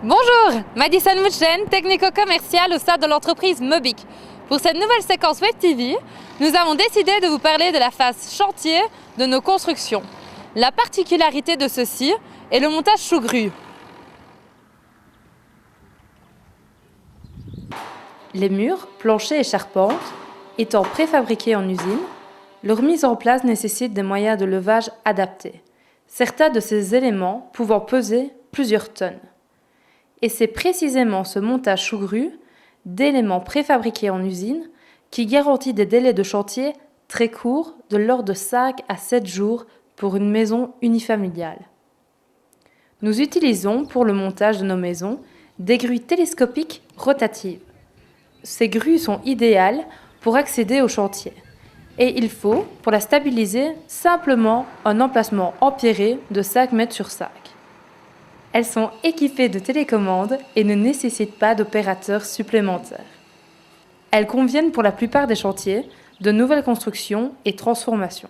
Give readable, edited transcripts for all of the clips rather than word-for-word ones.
Bonjour, Madison Mutchen, technico-commerciale au sein de l'entreprise Mobic. Pour cette nouvelle séquence Web TV, nous avons décidé de vous parler de la phase chantier de nos constructions. La particularité de ceci est le montage sous grue. Les murs, planchers et charpentes étant préfabriqués en usine, leur mise en place nécessite des moyens de levage adaptés, certains de ces éléments pouvant peser plusieurs tonnes. Et c'est précisément ce montage sous grue d'éléments préfabriqués en usine qui garantit des délais de chantier très courts de l'ordre de 5 à 7 jours pour une maison unifamiliale. Nous utilisons pour le montage de nos maisons des grues télescopiques rotatives. Ces grues sont idéales pour accéder au chantier et il faut, pour la stabiliser, simplement un emplacement empierré de 5 mètres sur 5. Elles sont équipées de télécommandes et ne nécessitent pas d'opérateurs supplémentaires. Elles conviennent pour la plupart des chantiers de nouvelles constructions et transformations.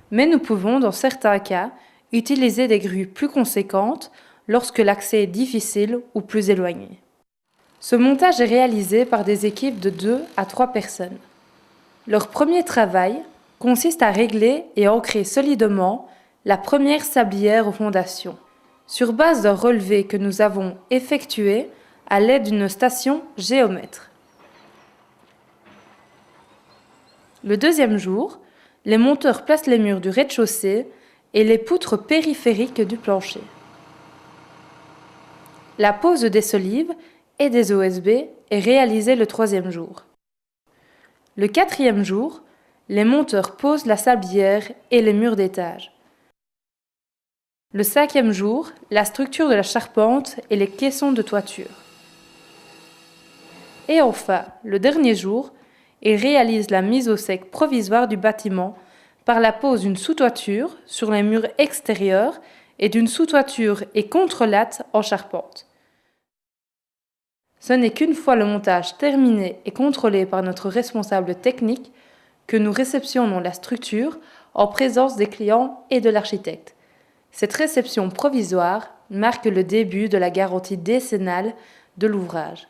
Mais nous pouvons, dans certains cas, utiliser des grues plus conséquentes lorsque l'accès est difficile ou plus éloigné. Ce montage est réalisé par des équipes de 2 à 3 personnes. Leur premier travail consiste à régler et ancrer solidement la première sablière aux fondations, sur base d'un relevé que nous avons effectué à l'aide d'une station géomètre. Le deuxième jour, les monteurs placent les murs du rez-de-chaussée et les poutres périphériques du plancher. La pose des solives et des OSB est réalisée le troisième jour. Le quatrième jour, les monteurs posent la sablière et les murs d'étage. Le cinquième jour, la structure de la charpente et les caissons de toiture. Et enfin, le dernier jour, ils réalisent la mise au sec provisoire du bâtiment par la pose d'une sous-toiture sur les murs extérieurs et d'une sous-toiture et contre-latte en charpente. Ce n'est qu'une fois le montage terminé et contrôlé par notre responsable technique que nous réceptionnons la structure en présence des clients et de l'architecte. Cette réception provisoire marque le début de la garantie décennale de l'ouvrage.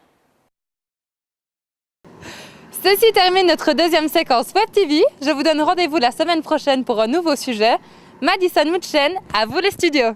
Ceci termine notre deuxième séquence Web TV. Je vous donne rendez-vous la semaine prochaine pour un nouveau sujet. Madison Mutchen, à vous les studios!